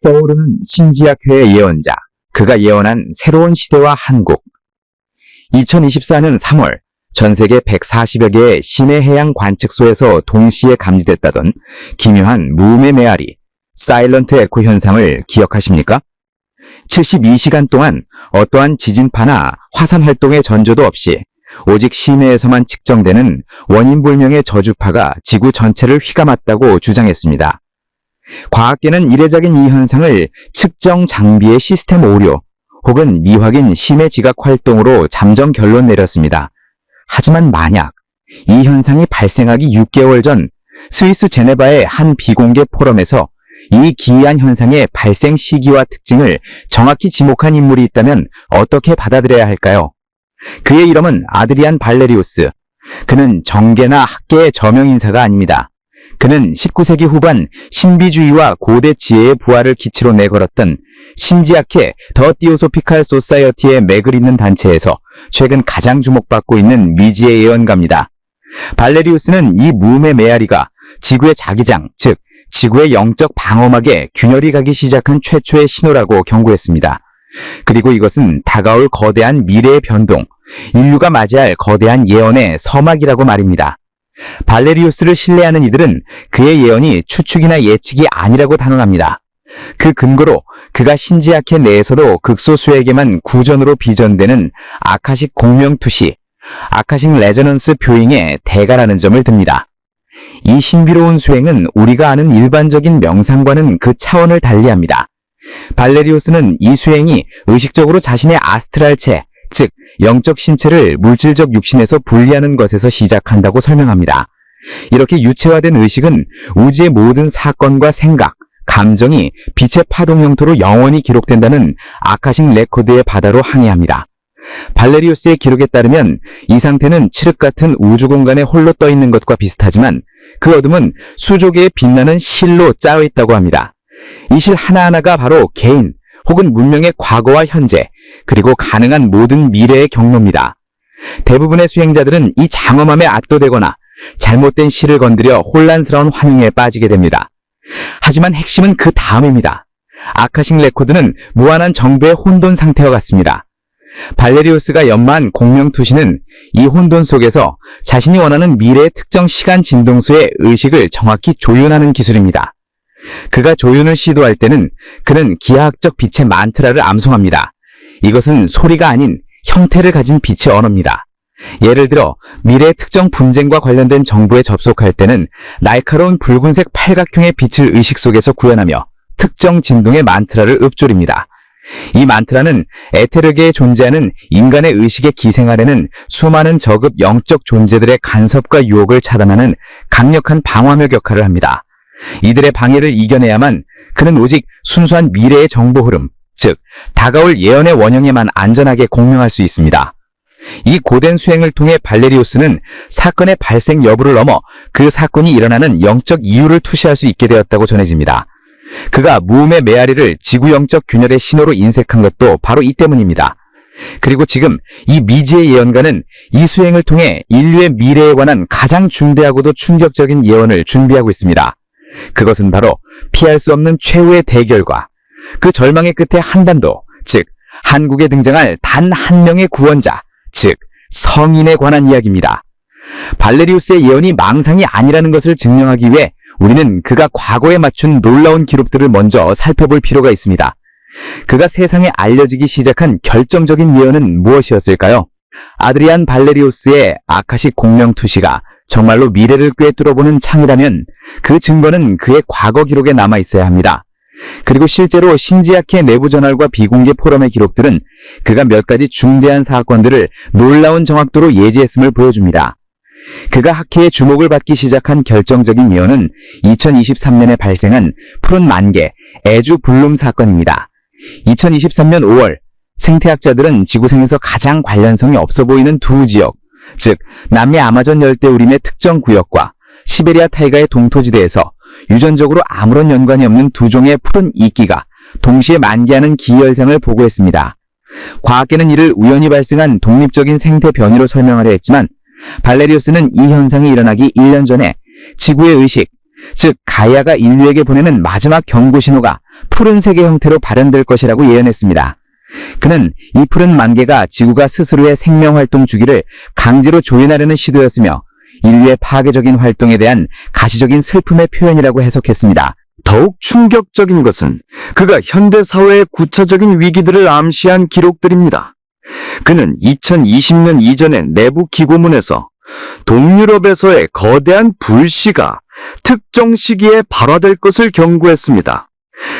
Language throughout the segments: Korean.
떠오르는 신지학회의 예언자, 그가 예언한 새로운 시대와 한국. 2024년 3월, 전 세계 140여 개의 심해 해양 관측소에서 동시에 감지됐다던 기묘한 무음의 메아리, 사일런트 에코 현상을 기억하십니까? 72시간 동안 어떠한 지진파나 화산 활동의 전조도 없이 오직 심해에서만 측정되는 원인불명의 저주파가 지구 전체를 휘감았다고 주장했습니다. 과학계는 이례적인 이 현상을 측정 장비의 시스템 오류 혹은 미확인 심해 지각 활동으로 잠정 결론 내렸습니다. 하지만 만약 이 현상이 발생하기 6개월 전 스위스 제네바의 한 비공개 포럼에서 이 기이한 현상의 발생 시기와 특징을 정확히 지목한 인물이 있다면 어떻게 받아들여야 할까요? 그의 이름은 아드리안 발레리우스. 그는 정계나 학계의 저명인사가 아닙니다. 그는 19세기 후반 신비주의와 고대 지혜의 부활을 기치로 내걸었던 신지학회 더 티오소피칼 소사이어티의 맥을 잇는 단체에서 최근 가장 주목받고 있는 미지의 예언가입니다. 발레리우스는 이 무음의 메아리가 지구의 자기장, 즉 지구의 영적 방어막에 균열이 가기 시작한 최초의 신호라고 경고했습니다. 그리고 이것은 다가올 거대한 미래의 변동, 인류가 맞이할 거대한 예언의 서막이라고 말입니다. 발레리우스를 신뢰하는 이들은 그의 예언이 추측이나 예측이 아니라고 단언합니다. 그 근거로 그가 신지학회 내에서도 극소수에게만 구전으로 비전되는 아카식 공명투시, 아카식 레저넌스 뷰잉의 대가라는 점을 듭니다. 이 신비로운 수행은 우리가 아는 일반적인 명상과는 그 차원을 달리합니다. 발레리우스는 이 수행이 의식적으로 자신의 아스트랄체, 즉 영적 신체를 물질적 육신에서 분리하는 것에서 시작한다고 설명합니다. 이렇게 유체화된 의식은 우주의 모든 사건과 생각, 감정이 빛의 파동 형태로 영원히 기록된다는 아카식 레코드의 바다로 항해합니다. 발레리우스의 기록에 따르면 이 상태는 칠흑 같은 우주 공간에 홀로 떠 있는 것과 비슷하지만 그 어둠은 수조개의 빛나는 실로 짜여 있다고 합니다. 이 실 하나하나가 바로 개인 혹은 문명의 과거와 현재, 그리고 가능한 모든 미래의 경로입니다. 대부분의 수행자들은 이 장엄함에 압도되거나 잘못된 실을 건드려 혼란스러운 환영에 빠지게 됩니다. 하지만 핵심은 그 다음입니다. 아카식 레코드는 무한한 정배의 혼돈 상태와 같습니다. 발레리우스가 연마한 공명투시는 이 혼돈 속에서 자신이 원하는 미래의 특정 시간 진동수의 의식을 정확히 조윤하는 기술입니다. 그가 조윤을 시도할 때는 그는 기하학적 빛의 만트라를 암송합니다. 이것은 소리가 아닌 형태를 가진 빛의 언어입니다. 예를 들어 미래의 특정 분쟁과 관련된 정보에 접속할 때는 날카로운 붉은색 팔각형의 빛을 의식 속에서 구현하며 특정 진동의 만트라를 읊조립니다. 이 만트라는 에테르계에 존재하는 인간의 의식에 기생하려는 수많은 저급 영적 존재들의 간섭과 유혹을 차단하는 강력한 방화벽 역할을 합니다. 이들의 방해를 이겨내야만 그는 오직 순수한 미래의 정보 흐름, 즉 다가올 예언의 원형에만 안전하게 공명할 수 있습니다. 이 고된 수행을 통해 발레리우스는 사건의 발생 여부를 넘어 그 사건이 일어나는 영적 이유를 투시할 수 있게 되었다고 전해집니다. 그가 무음의 메아리를 지구 영적 균열의 신호로 인색한 것도 바로 이 때문입니다. 그리고 지금 이 미지의 예언가는 이 수행을 통해 인류의 미래에 관한 가장 중대하고도 충격적인 예언을 준비하고 있습니다. 그것은 바로 피할 수 없는 최후의 대결과 그 절망의 끝에 한반도, 즉 한국에 등장할 단 한 명의 구원자, 즉 성인에 관한 이야기입니다. 발레리우스의 예언이 망상이 아니라는 것을 증명하기 위해 우리는 그가 과거에 맞춘 놀라운 기록들을 먼저 살펴볼 필요가 있습니다. 그가 세상에 알려지기 시작한 결정적인 예언은 무엇이었을까요? 아드리안 발레리우스의 아카식 공명투시가 정말로 미래를 꿰뚫어보는 창이라면 그 증거는 그의 과거 기록에 남아있어야 합니다. 그리고 실제로 신지학회 내부 저널과 비공개 포럼의 기록들은 그가 몇 가지 중대한 사건들을 놀라운 정확도로 예지했음을 보여줍니다. 그가 학회의 주목을 받기 시작한 결정적인 예언은 2023년에 발생한 푸른 만개, 에주 블룸 사건입니다. 2023년 5월, 생태학자들은 지구상에서 가장 관련성이 없어 보이는 두 지역, 즉 남미 아마존 열대우림의 특정 구역과 시베리아 타이가의 동토지대에서 유전적으로 아무런 연관이 없는 두 종의 푸른 이끼가 동시에 만개하는 기현상을 보고했습니다. 과학계는 이를 우연히 발생한 독립적인 생태 변이로 설명하려 했지만 발레리우스는 이 현상이 일어나기 1년 전에 지구의 의식, 즉 가이아가 인류에게 보내는 마지막 경고 신호가 푸른 세계 형태로 발현될 것이라고 예언했습니다. 그는 이 푸른 만개가 지구가 스스로의 생명활동 주기를 강제로 조인하려는 시도였으며 인류의 파괴적인 활동에 대한 가시적인 슬픔의 표현이라고 해석했습니다. 더욱 충격적인 것은 그가 현대사회의 구체적인 위기들을 암시한 기록들입니다. 그는 2020년 이전의 내부 기고문에서 동유럽에서의 거대한 불씨가 특정 시기에 발화될 것을 경고했습니다.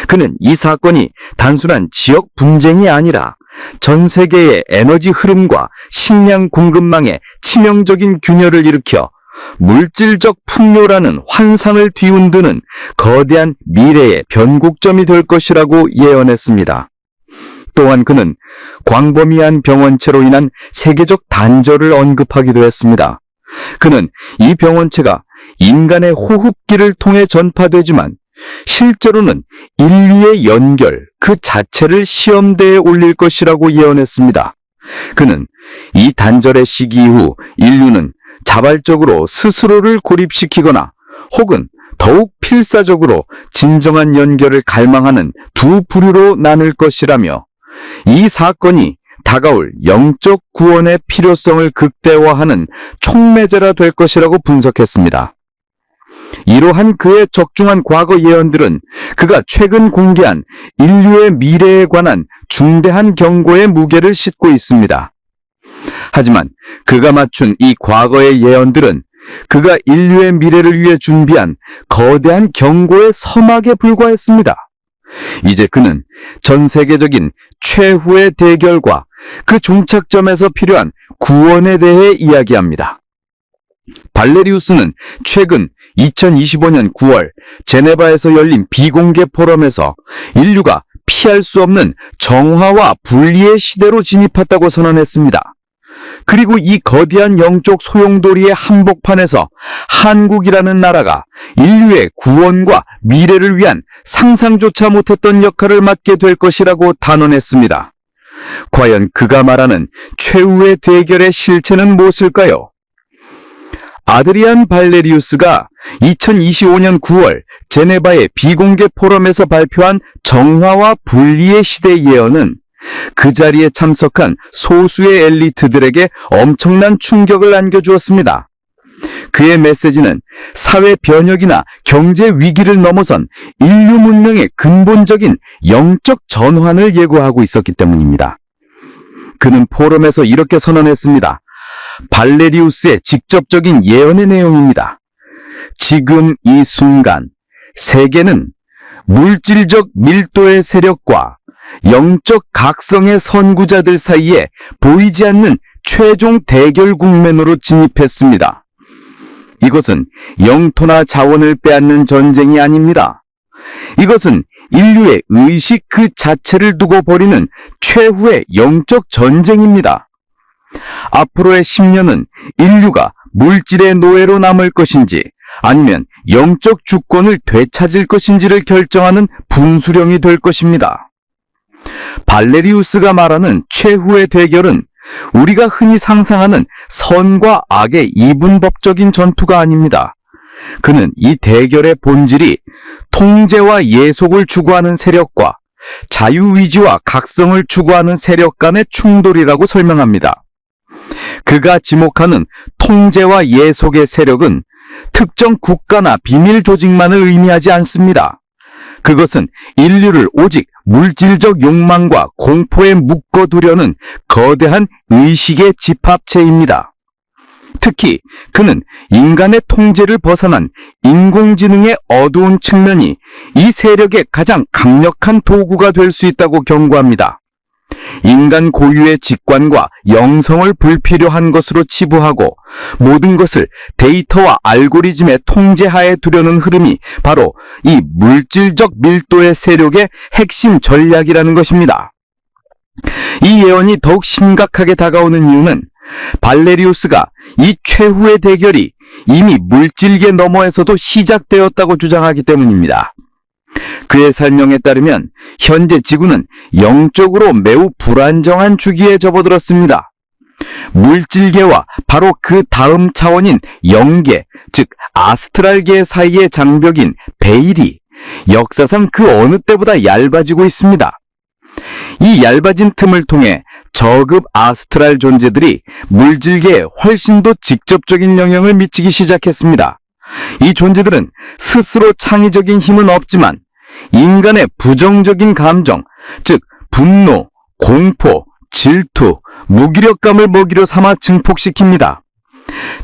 그는 이 사건이 단순한 지역 분쟁이 아니라 전 세계의 에너지 흐름과 식량 공급망에 치명적인 균열을 일으켜 물질적 풍요라는 환상을 뒤흔드는 거대한 미래의 변곡점이 될 것이라고 예언했습니다. 또한 그는 광범위한 병원체로 인한 세계적 단절을 언급하기도 했습니다. 그는 이 병원체가 인간의 호흡기를 통해 전파되지만 실제로는 인류의 연결 그 자체를 시험대에 올릴 것이라고 예언했습니다. 그는 이 단절의 시기 이후 인류는 자발적으로 스스로를 고립시키거나 혹은 더욱 필사적으로 진정한 연결을 갈망하는 두 부류로 나눌 것이라며 이 사건이 다가올 영적 구원의 필요성을 극대화하는 촉매제라 될 것이라고 분석했습니다. 이러한 그의 적중한 과거 예언들은 그가 최근 공개한 인류의 미래에 관한 중대한 경고의 무게를 싣고 있습니다. 하지만 그가 맞춘 이 과거의 예언들은 그가 인류의 미래를 위해 준비한 거대한 경고의 서막에 불과했습니다. 이제 그는 전 세계적인 최후의 대결과 그 종착점에서 필요한 구원에 대해 이야기합니다. 발레리우스는 최근 2025년 9월 제네바에서 열린 비공개 포럼에서 인류가 피할 수 없는 정화와 분리의 시대로 진입했다고 선언했습니다. 그리고 이 거대한 영적 소용돌이의 한복판에서 한국이라는 나라가 인류의 구원과 미래를 위한 상상조차 못했던 역할을 맡게 될 것이라고 단언했습니다. 과연 그가 말하는 최후의 대결의 실체는 무엇일까요? 아드리안 발레리우스가 2025년 9월 제네바의 비공개 포럼에서 발표한 정화와 분리의 시대 예언은 그 자리에 참석한 소수의 엘리트들에게 엄청난 충격을 안겨주었습니다. 그의 메시지는 사회 변혁이나 경제 위기를 넘어선 인류 문명의 근본적인 영적 전환을 예고하고 있었기 때문입니다. 그는 포럼에서 이렇게 선언했습니다. 발레리우스의 직접적인 예언의 내용입니다. 지금 이 순간 세계는 물질적 밀도의 세력과 영적 각성의 선구자들 사이에 보이지 않는 최종 대결 국면으로 진입했습니다. 이것은 영토나 자원을 빼앗는 전쟁이 아닙니다. 이것은 인류의 의식 그 자체를 두고 벌이는 최후의 영적 전쟁입니다. 앞으로의 10년은 인류가 물질의 노예로 남을 것인지 아니면 영적 주권을 되찾을 것인지를 결정하는 분수령이 될 것입니다. 발레리우스가 말하는 최후의 대결은 우리가 흔히 상상하는 선과 악의 이분법적인 전투가 아닙니다. 그는 이 대결의 본질이 통제와 예속을 추구하는 세력과 자유의지와 각성을 추구하는 세력 간의 충돌이라고 설명합니다. 그가 지목하는 통제와 예속의 세력은 특정 국가나 비밀 조직만을 의미하지 않습니다. 그것은 인류를 오직 물질적 욕망과 공포에 묶어두려는 거대한 의식의 집합체입니다. 특히 그는 인간의 통제를 벗어난 인공지능의 어두운 측면이 이 세력의 가장 강력한 도구가 될 수 있다고 경고합니다. 인간 고유의 직관과 영성을 불필요한 것으로 치부하고 모든 것을 데이터와 알고리즘의 통제하에 두려는 흐름이 바로 이 물질적 밀도의 세력의 핵심 전략이라는 것입니다. 이 예언이 더욱 심각하게 다가오는 이유는 발레리우스가 이 최후의 대결이 이미 물질계 너머에서도 시작되었다고 주장하기 때문입니다. 그의 설명에 따르면 현재 지구는 영적으로 매우 불안정한 주기에 접어들었습니다. 물질계와 바로 그 다음 차원인 영계, 즉 아스트랄계 사이의 장벽인 베일이 역사상 그 어느 때보다 얇아지고 있습니다. 이 얇아진 틈을 통해 저급 아스트랄 존재들이 물질계에 훨씬 더 직접적인 영향을 미치기 시작했습니다. 이 존재들은 스스로 창의적인 힘은 없지만 인간의 부정적인 감정, 즉 분노, 공포, 질투, 무기력감을 먹이로 삼아 증폭시킵니다.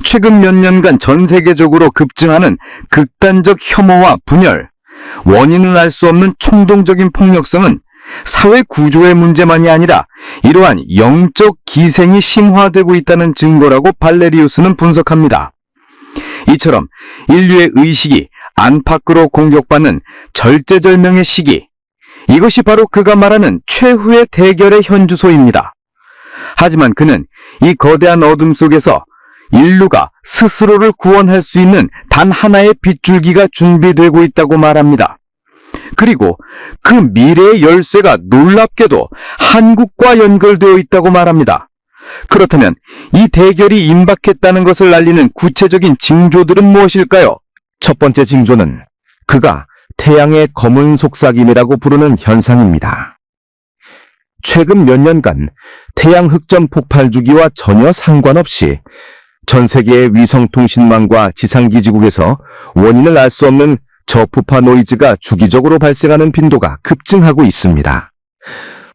최근 몇 년간 전 세계적으로 급증하는 극단적 혐오와 분열, 원인은 알 수 없는冲동적인 폭력성은 사회 구조의 문제만이 아니라 이러한 영적 기생이 심화되고 있다는 증거라고 발레리우스는 분석합니다. 이처럼 인류의 의식이 안팎으로 공격받는 절제절명의 시기, 이것이 바로 그가 말하는 최후의 대결의 현주소입니다. 하지만 그는 이 거대한 어둠 속에서 인류가 스스로를 구원할 수 있는 단 하나의 빗줄기가 준비되고 있다고 말합니다. 그리고 그 미래의 열쇠가 놀랍게도 한국과 연결되어 있다고 말합니다. 그렇다면 이 대결이 임박했다는 것을 알리는 구체적인 징조들은 무엇일까요? 첫 번째 징조는 그가 태양의 검은 속삭임이라고 부르는 현상입니다. 최근 몇 년간 태양 흑점 폭발 주기와 전혀 상관없이 전 세계의 위성통신망과 지상기지국에서 원인을 알 수 없는 저푸파 노이즈가 주기적으로 발생하는 빈도가 급증하고 있습니다.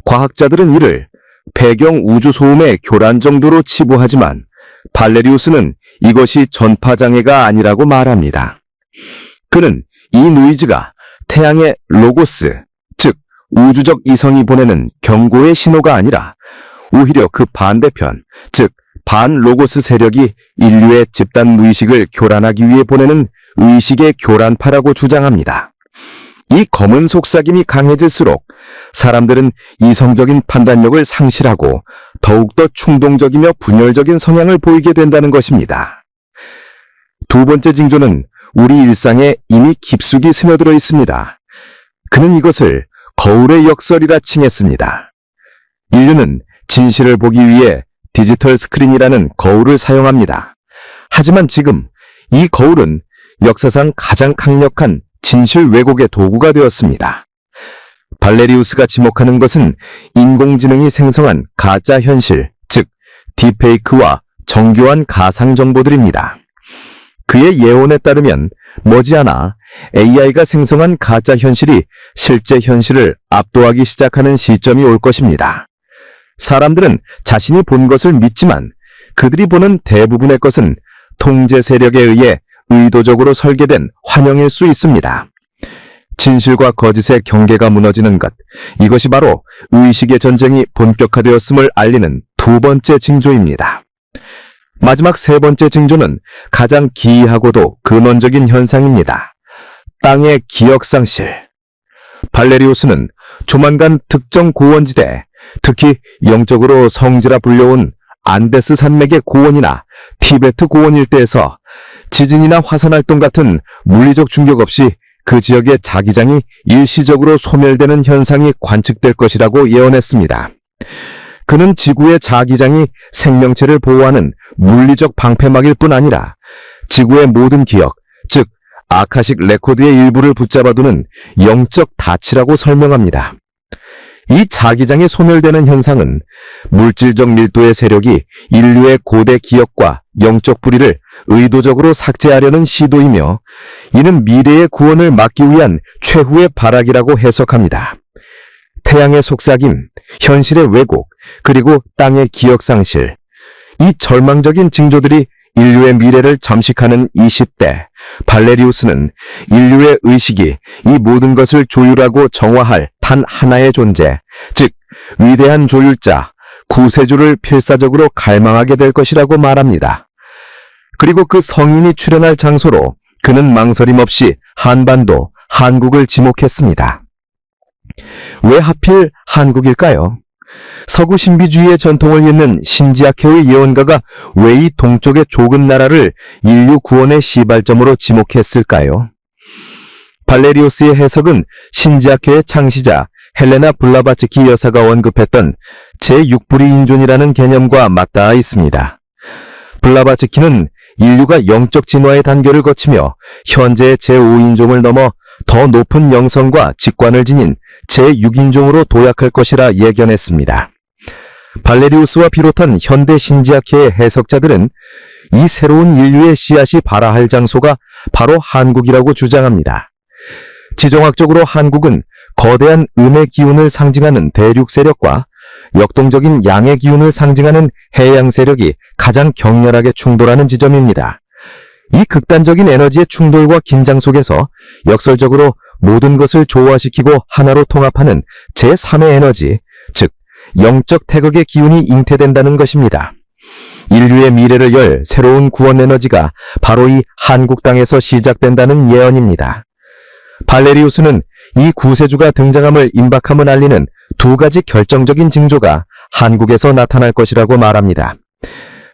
과학자들은 이를 배경 우주소음의 교란 정도로 치부하지만 발레리우스는 이것이 전파장애가 아니라고 말합니다. 그는 이 노이즈가 태양의 로고스, 즉 우주적 이성이 보내는 경고의 신호가 아니라 오히려 그 반대편, 즉 반로고스 세력이 인류의 집단 무의식을 교란하기 위해 보내는 의식의 교란파라고 주장합니다. 이 검은 속삭임이 강해질수록 사람들은 이성적인 판단력을 상실하고 더욱더 충동적이며 분열적인 성향을 보이게 된다는 것입니다. 두 번째 징조는 우리 일상에 이미 깊숙이 스며들어 있습니다. 그는 이것을 거울의 역설이라 칭했습니다. 인류는 진실을 보기 위해 디지털 스크린이라는 거울을 사용합니다. 하지만 지금 이 거울은 역사상 가장 강력한 진실 왜곡의 도구가 되었습니다. 발레리우스가 지목하는 것은 인공지능이 생성한 가짜 현실, 즉 딥페이크와 정교한 가상 정보들입니다. 그의 예언에 따르면 머지않아 AI가 생성한 가짜 현실이 실제 현실을 압도하기 시작하는 시점이 올 것입니다. 사람들은 자신이 본 것을 믿지만 그들이 보는 대부분의 것은 통제 세력에 의해 의도적으로 설계된 환영일 수 있습니다. 진실과 거짓의 경계가 무너지는 것, 이것이 바로 의식의 전쟁이 본격화되었음을 알리는 두 번째 징조입니다. 마지막 세 번째 징조는 가장 기이하고도 근원적인 현상입니다. 땅의 기억상실. 발레리우스는 조만간 특정 고원지대, 특히 영적으로 성지라 불려온 안데스 산맥의 고원이나 티베트 고원 일대에서 지진이나 화산활동 같은 물리적 충격 없이 그 지역의 자기장이 일시적으로 소멸되는 현상이 관측될 것이라고 예언했습니다. 그는 지구의 자기장이 생명체를 보호하는 물리적 방패막일 뿐 아니라 지구의 모든 기억, 즉 아카식 레코드의 일부를 붙잡아두는 영적 닻이라고 설명합니다. 이 자기장이 소멸되는 현상은 물질적 밀도의 세력이 인류의 고대 기억과 영적 뿌리를 의도적으로 삭제하려는 시도이며 이는 미래의 구원을 막기 위한 최후의 발악이라고 해석합니다. 태양의 속삭임, 현실의 왜곡, 그리고 땅의 기억상실, 이 절망적인 징조들이 인류의 미래를 잠식하는 20대, 발레리우스는 인류의 의식이 이 모든 것을 조율하고 정화할 단 하나의 존재, 즉 위대한 조율자, 구세주를 필사적으로 갈망하게 될 것이라고 말합니다. 그리고 그 성인이 출현할 장소로 그는 망설임 없이 한반도, 한국을 지목했습니다. 왜 하필 한국일까요? 서구 신비주의의 전통을 잇는 신지아케의 예언가가 왜 이 동쪽의 좁은 나라를 인류 구원의 시발점으로 지목했을까요? 발레리우스의 해석은 신지아케의 창시자 헬레나 블라바츠키 여사가 언급했던 제6불의 인존이라는 개념과 맞닿아 있습니다. 블라바츠키는 인류가 영적 진화의 단계를 거치며 현재의 제5인종을 넘어 더 높은 영성과 직관을 지닌 제6인종으로 도약할 것이라 예견했습니다. 발레리우스와 비롯한 현대 신지학회의 해석자들은 이 새로운 인류의 씨앗이 발아할 장소가 바로 한국이라고 주장합니다. 지정학적으로 한국은 거대한 음의 기운을 상징하는 대륙 세력과 역동적인 양의 기운을 상징하는 해양 세력이 가장 격렬하게 충돌하는 지점입니다. 이 극단적인 에너지의 충돌과 긴장 속에서 역설적으로 모든 것을 조화시키고 하나로 통합하는 제3의 에너지, 즉 영적 태극의 기운이 잉태된다는 것입니다. 인류의 미래를 열 새로운 구원 에너지가 바로 이 한국 땅에서 시작된다는 예언입니다. 발레리우스는 이 구세주가 등장함을 임박함을 알리는 두 가지 결정적인 징조가 한국에서 나타날 것이라고 말합니다.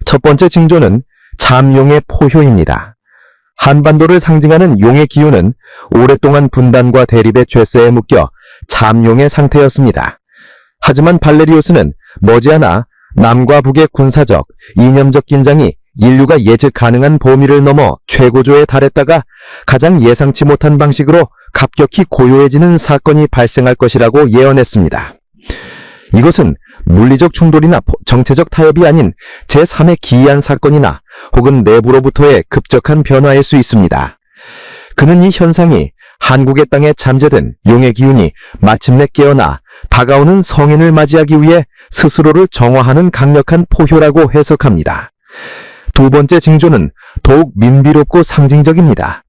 첫 번째 징조는 참용의 포효입니다. 한반도를 상징하는 용의 기운은 오랫동안 분단과 대립의 죄세에 묶여 참용의 상태였습니다. 하지만 발레리우스는 머지않아 남과 북의 군사적, 이념적 긴장이 인류가 예측 가능한 범위를 넘어 최고조에 달했다가 가장 예상치 못한 방식으로 급격히 고요해지는 사건이 발생할 것이라고 예언했습니다. 이것은 물리적 충돌이나 정체적 타협이 아닌 제3의 기이한 사건이나 혹은 내부로부터의 급격한 변화일 수 있습니다. 그는 이 현상이 한국의 땅에 잠재된 용의 기운이 마침내 깨어나 다가오는 성인을 맞이하기 위해 스스로를 정화하는 강력한 포효라고 해석합니다. 두 번째 징조는 더욱 민비롭고 상징적입니다.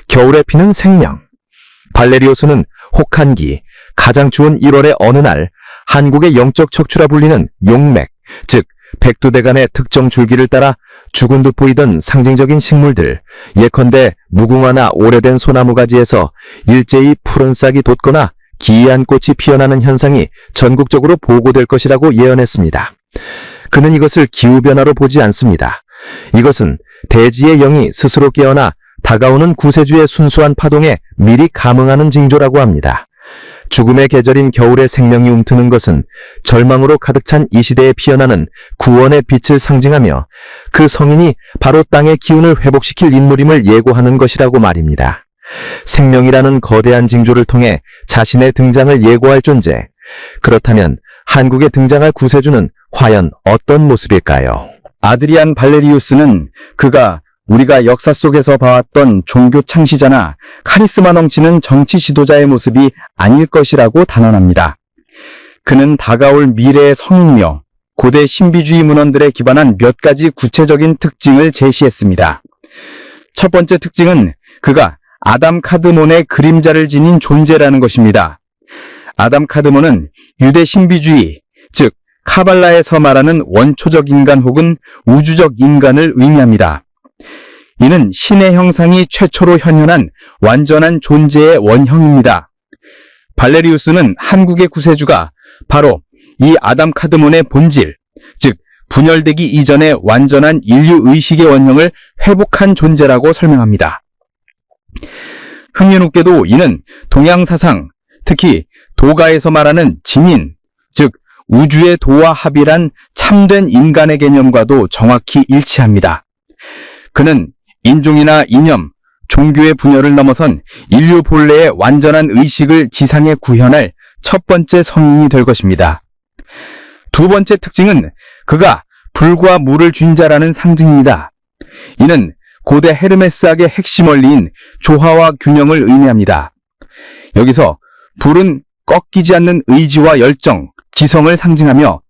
겨울에 피는 생명. 발레리우스는 혹한기, 가장 추운 1월의 어느 날 한국의 영적 척추라 불리는 용맥, 즉 백두대간의 특정 줄기를 따라 죽은 듯 보이던 상징적인 식물들, 예컨대 무궁화나 오래된 소나무 가지에서 일제히 푸른 싹이 돋거나 기이한 꽃이 피어나는 현상이 전국적으로 보고될 것이라고 예언했습니다. 그는 이것을 기후변화로 보지 않습니다. 이것은 대지의 영이 스스로 깨어나 다가오는 구세주의 순수한 파동에 미리 감응하는 징조라고 합니다. 죽음의 계절인 겨울에 생명이 움트는 것은 절망으로 가득 찬 이 시대에 피어나는 구원의 빛을 상징하며 그 성인이 바로 땅의 기운을 회복시킬 인물임을 예고하는 것이라고 말입니다. 생명이라는 거대한 징조를 통해 자신의 등장을 예고할 존재. 그렇다면 한국에 등장할 구세주는 과연 어떤 모습일까요? 아드리안 발레리우스는 그가 우리가 역사 속에서 봐왔던 종교 창시자나 카리스마 넘치는 정치 지도자의 모습이 아닐 것이라고 단언합니다. 그는 다가올 미래의 성인이며 고대 신비주의 문헌들에 기반한 몇 가지 구체적인 특징을 제시했습니다. 첫 번째 특징은 그가 아담 카드몬의 그림자를 지닌 존재라는 것입니다. 아담 카드몬은 유대 신비주의, 즉 카발라에서 말하는 원초적 인간 혹은 우주적 인간을 의미합니다. 이는 신의 형상이 최초로 현현한 완전한 존재의 원형입니다. 발레리우스는 한국의 구세주가 바로 이 아담 카드몬의 본질, 즉 분열되기 이전의 완전한 인류 의식의 원형을 회복한 존재라고 설명합니다. 흥미롭게도 이는 동양 사상, 특히 도가에서 말하는 진인, 즉 우주의 도와 합일한 참된 인간의 개념과도 정확히 일치합니다. 그는 인종이나 이념, 종교의 분열을 넘어선 인류 본래의 완전한 의식을 지상에 구현할 첫 번째 성인이 될 것입니다. 두 번째 특징은 그가 불과 물을 쥔 자라는 상징입니다. 이는 고대 헤르메스학의 핵심 원리인 조화와 균형을 의미합니다. 여기서 불은 꺾이지 않는 의지와 열정, 지성을 상징하며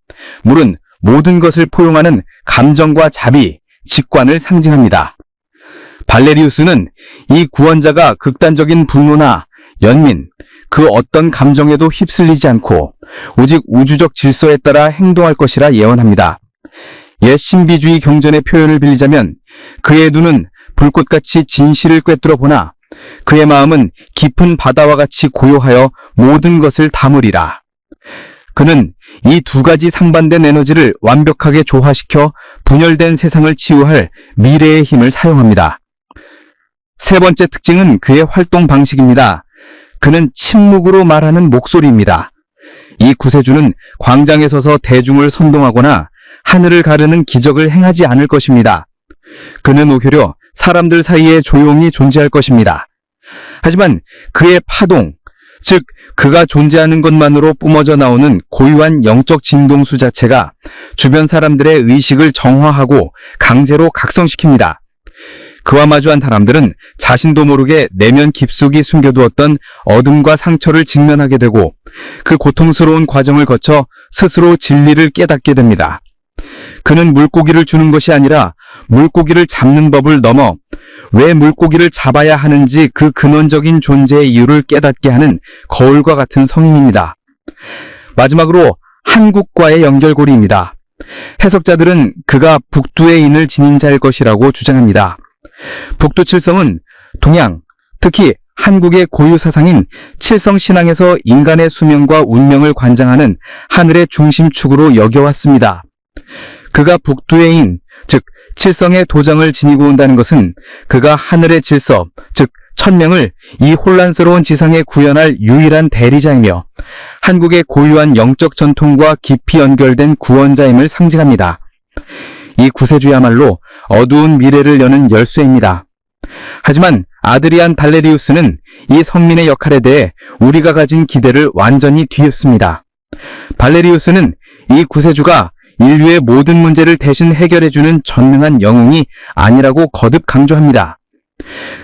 물은 모든 것을 포용하는 감정과 자비, 직관을 상징합니다. 발레리우스는 이 구원자가 극단적인 분노나 연민, 그 어떤 감정에도 휩쓸리지 않고 오직 우주적 질서에 따라 행동할 것이라 예언합니다. 옛 신비주의 경전의 표현을 빌리자면 그의 눈은 불꽃같이 진실을 꿰뚫어 보나 그의 마음은 깊은 바다와 같이 고요하여 모든 것을 담으리라. 그는 이 두 가지 상반된 에너지를 완벽하게 조화시켜 분열된 세상을 치유할 미래의 힘을 사용합니다. 세 번째 특징은 그의 활동 방식입니다. 그는 침묵으로 말하는 목소리입니다. 이 구세주는 광장에 서서 대중을 선동하거나 하늘을 가르는 기적을 행하지 않을 것입니다. 그는 오히려 사람들 사이에 조용히 존재할 것입니다. 하지만 그의 파동, 즉 그가 존재하는 것만으로 뿜어져 나오는 고유한 영적 진동수 자체가 주변 사람들의 의식을 정화하고 강제로 각성시킵니다. 그와 마주한 사람들은 자신도 모르게 내면 깊숙이 숨겨두었던 어둠과 상처를 직면하게 되고 그 고통스러운 과정을 거쳐 스스로 진리를 깨닫게 됩니다. 그는 물고기를 주는 것이 아니라 물고기를 잡는 법을 넘어 왜 물고기를 잡아야 하는지 그 근원적인 존재의 이유를 깨닫게 하는 거울과 같은 성인입니다. 마지막으로 한국과의 연결고리입니다. 해석자들은 그가 북두의 인을 지닌 자일 것이라고 주장합니다. 북두 칠성은 동양, 특히 한국의 고유 사상인 칠성 신앙에서 인간의 수명과 운명을 관장하는 하늘의 중심축으로 여겨왔습니다. 그가 북두의 인, 즉 칠성의 도장을 지니고 온다는 것은 그가 하늘의 질서, 즉 천명을 이 혼란스러운 지상에 구현할 유일한 대리자이며 한국의 고유한 영적 전통과 깊이 연결된 구원자임을 상징합니다. 이 구세주야말로 어두운 미래를 여는 열쇠입니다. 하지만 아드리안 발레리우스는 이 선민의 역할에 대해 우리가 가진 기대를 완전히 뒤엎습니다. 발레리우스는 이 구세주가 인류의 모든 문제를 대신 해결해주는 전능한 영웅이 아니라고 거듭 강조합니다.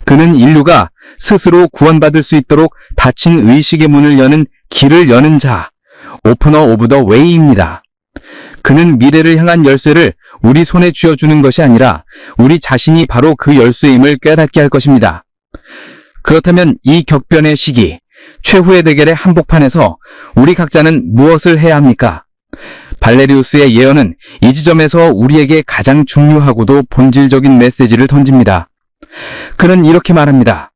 그는 인류가 스스로 구원받을 수 있도록 닫힌 의식의 문을 여는 길을 여는 자, 오프너 오브 더 웨이입니다. 그는 미래를 향한 열쇠를 우리 손에 쥐어주는 것이 아니라 우리 자신이 바로 그 열쇠임을 깨닫게 할 것입니다. 그렇다면 이 격변의 시기, 최후의 대결의 한복판에서 우리 각자는 무엇을 해야 합니까? 발레리우스의 예언은 이 지점에서 우리에게 가장 중요하고도 본질적인 메시지를 던집니다. 그는 이렇게 말합니다.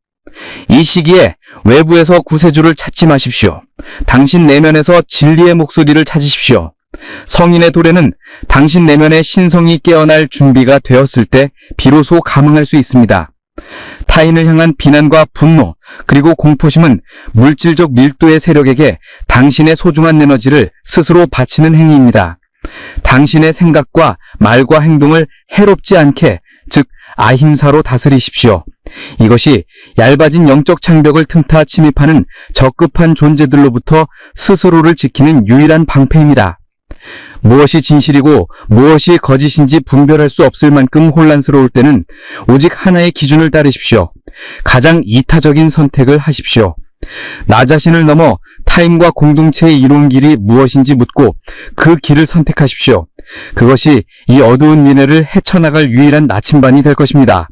이 시기에 외부에서 구세주를 찾지 마십시오. 당신 내면에서 진리의 목소리를 찾으십시오. 성인의 도래는 당신 내면의 신성이 깨어날 준비가 되었을 때 비로소 감흥할 수 있습니다. 타인을 향한 비난과 분노, 그리고 공포심은 물질적 밀도의 세력에게 당신의 소중한 에너지를 스스로 바치는 행위입니다. 당신의 생각과 말과 행동을 해롭지 않게, 즉 아힘사로 다스리십시오. 이것이 얇아진 영적 창벽을 틈타 침입하는 적급한 존재들로부터 스스로를 지키는 유일한 방패입니다. 무엇이 진실이고 무엇이 거짓인지 분별할 수 없을 만큼 혼란스러울 때는 오직 하나의 기준을 따르십시오. 가장 이타적인 선택을 하십시오. 나 자신을 넘어 타인과 공동체의 이로운 길이 무엇인지 묻고 그 길을 선택하십시오. 그것이 이 어두운 미래를 헤쳐나갈 유일한 나침반이 될 것입니다.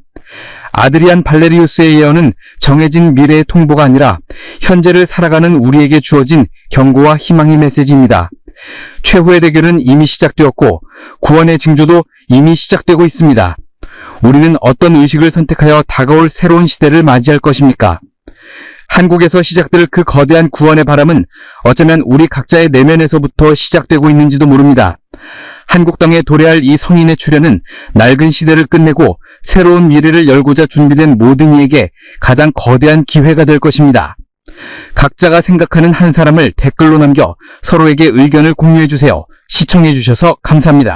아드리안 발레리우스의 예언은 정해진 미래의 통보가 아니라 현재를 살아가는 우리에게 주어진 경고와 희망의 메시지입니다. 최후의 대결은 이미 시작되었고 구원의 징조도 이미 시작되고 있습니다. 우리는 어떤 의식을 선택하여 다가올 새로운 시대를 맞이할 것입니까? 한국에서 시작될 그 거대한 구원의 바람은 어쩌면 우리 각자의 내면에서부터 시작되고 있는지도 모릅니다. 한국 땅에 도래할 이 성인의 출현은 낡은 시대를 끝내고 새로운 미래를 열고자 준비된 모든 이에게 가장 거대한 기회가 될 것입니다. 각자가 생각하는 한 사람을 댓글로 남겨 서로에게 의견을 공유해주세요. 시청해주셔서 감사합니다.